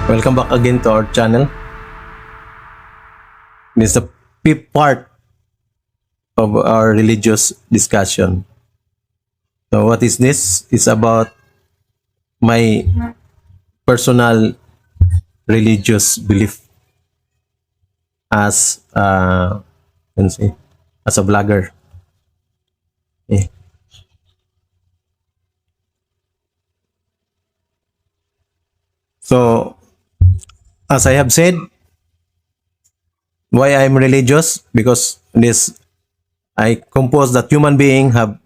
Welcome back again to our channel. This is the fifth part of our religious discussion. So what is this? It's about my personal religious belief as as a vlogger. Eh. So as I have said, why I'm religious? Because I compose that human being have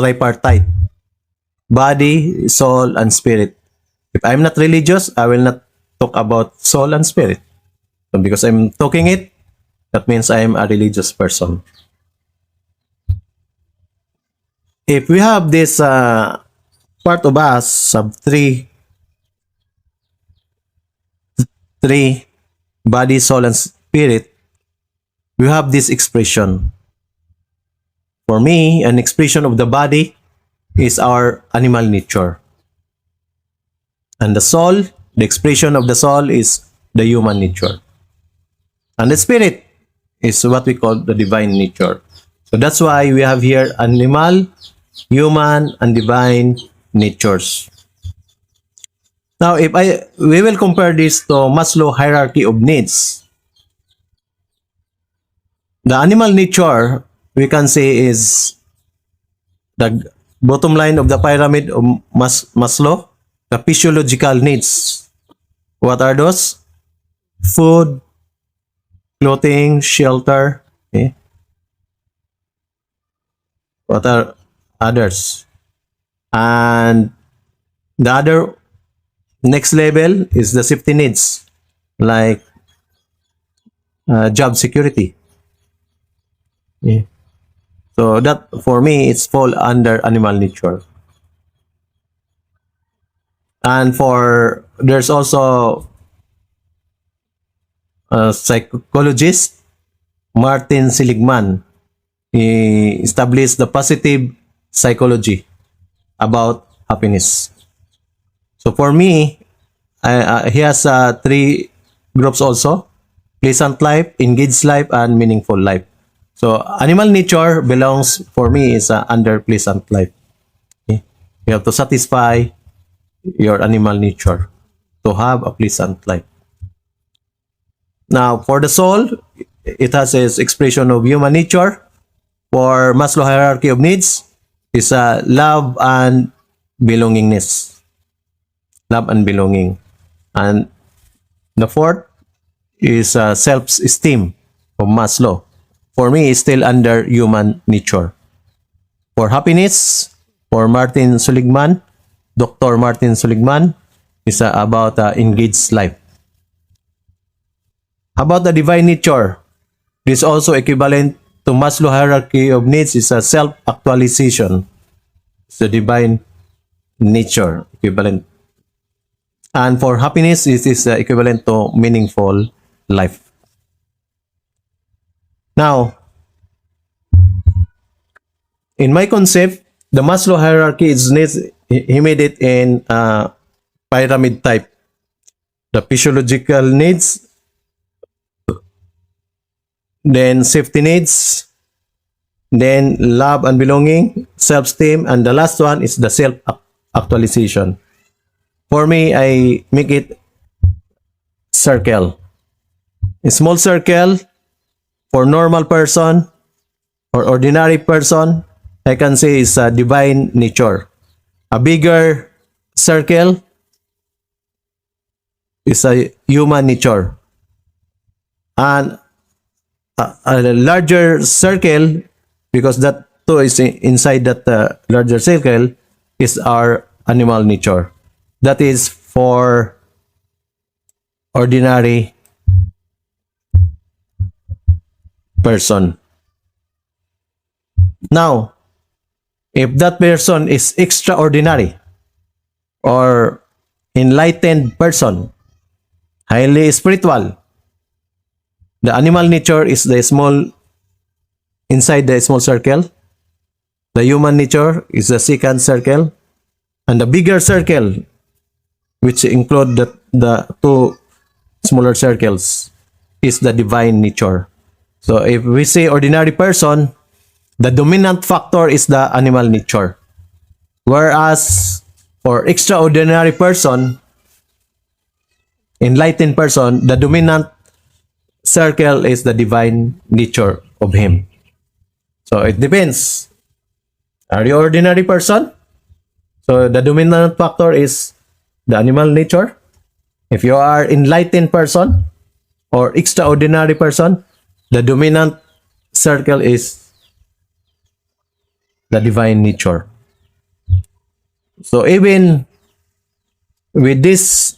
tripartite: body, soul, and spirit. If I'm not religious, I will not talk about soul and spirit. So because I'm talking it, that means I'm a religious person. If we have this part of us of three body, soul, and spirit, we have this expression. For me, an expression of the body is our animal nature. And the soul, the expression of the soul is the human nature. And the spirit is what we call the divine nature. So that's why we have here animal, human, and divine natures. Now, we will compare this to Maslow hierarchy of needs. The animal nature, we can say, is the bottom line of the pyramid of Maslow, the physiological needs. What are those? Food, clothing, shelter. Okay. What are others? And the other next level is the safety needs, like job security. Yeah. So that for me, it's fall under animal nature. And there's also a psychologist, Martin Seligman. He established the positive psychology about happiness. So for me, he has three groups also: pleasant life, engaged life, and meaningful life. So animal nature belongs, for me, is under pleasant life. Okay? You have to satisfy your animal nature to have a pleasant life. Now, for the soul, it has its expression of human nature. For Maslow hierarchy of needs, is love and belongingness. Love and belonging. And the fourth is self-esteem of Maslow. For me, it's still under human nature. For happiness, for Martin Seligman, Dr. Martin Seligman, is about engaged life. How about the divine nature? This is also equivalent to Maslow hierarchy of needs, is a self-actualization. It's the divine nature equivalent. And for happiness, it is equivalent to meaningful life. Now, in my concept, the Maslow hierarchy is needs. He made it in pyramid type. The physiological needs, then safety needs, then love and belonging, self-esteem, and the last one is the self-actualization. For me, I make it circle. A small circle for normal person or ordinary person, I can say is a divine nature. A bigger circle is a human nature. And a larger circle, because that too is inside that larger circle, is our animal nature. That is for ordinary person. Now, if that person is extraordinary or enlightened person, highly spiritual, the animal nature is the small, inside the small circle. The human nature is the second circle. And the bigger circle, which include the two smaller circles is the divine nature. So if we say ordinary person, the dominant factor is the animal nature. Whereas for extraordinary person, enlightened person, the dominant circle is the divine nature of him. So it depends. Are you ordinary person? So the dominant factor is the animal nature. If you are enlightened person or extraordinary person, the dominant circle is the divine nature. So even with this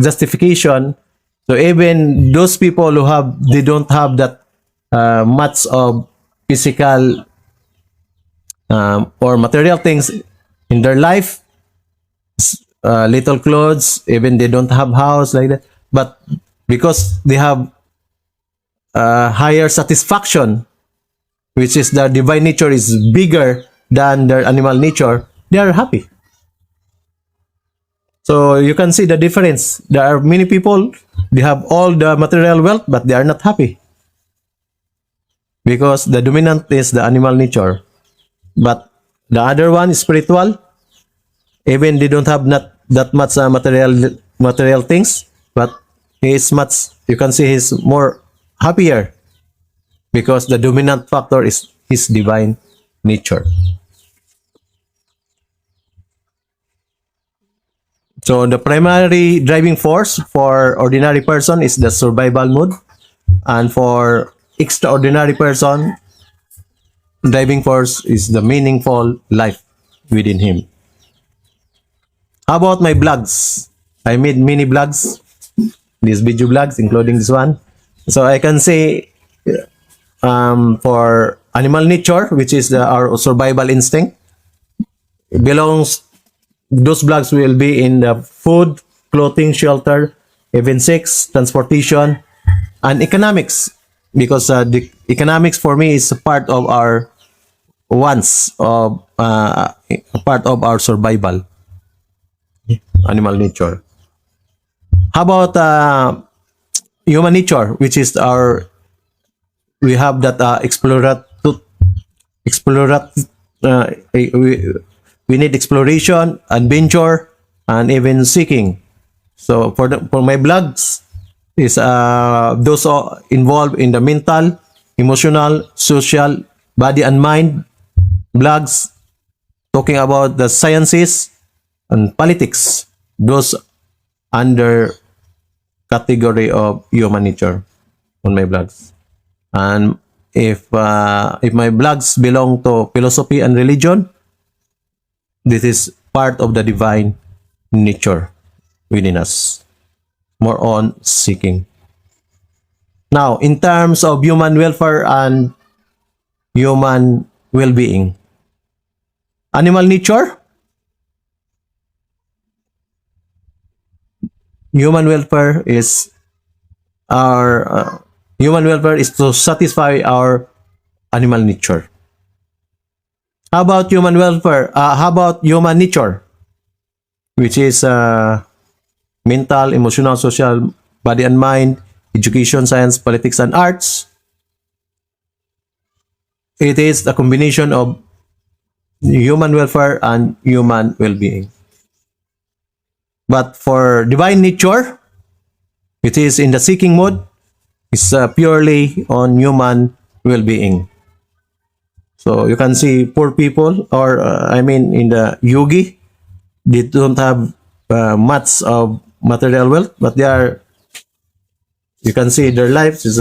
justification, so even those people who they don't have that much of physical or material things in their life, little clothes, even they don't have house like that, but because they have higher satisfaction, which is their divine nature is bigger than their animal nature, they are happy. So you can see the difference. There are many people, they have all the material wealth, but they are not happy. Because the dominant is the animal nature. But the other one is spiritual. Even they don't have not that much material things, but he is much, you can see he's more happier. Because the dominant factor is his divine nature. So the primary driving force for ordinary person is the survival mode, and for extraordinary person, driving force is the meaningful life within him. How about my blogs? I made many blogs, these video blogs, including this one. So I can say for animal nature, which is our survival instinct, belongs. Those blogs will be in the food, clothing, shelter, even sex, transportation, and economics. Because the economics for me is a part of our wants, of a part of our survival, animal nature. How about human nature, which is our, we have that we need exploration, adventure, and even seeking. So for my blogs is those are involved in the mental, emotional, social, body and mind blogs, talking about the sciences and politics. Those under category of human nature on my blogs. And if my blogs belong to philosophy and religion, this is part of the divine nature within us. More on seeking. Now, in terms of human welfare and human well-being, animal nature, human welfare is our human welfare is to satisfy our animal nature. How about human welfare? How about human nature, which is mental, emotional, social, body and mind, education, science, politics, and arts? It is a combination of human welfare and human well-being. But for divine nature, it is in the seeking mode, it's purely on human well-being. So you can see poor people, or I mean in the yogi, they don't have much of material wealth, but they are, you can see their lives is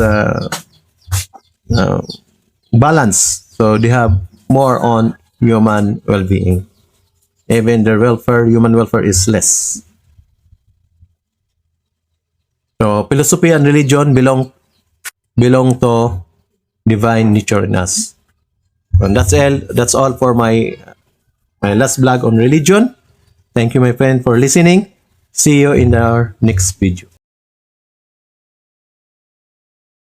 balanced. So they have more on human well-being. Even their welfare, human welfare is less. So philosophy and religion belong to divine nature in us. And that's all for my last vlog on religion. Thank you, my friend, for listening. See you in our next video.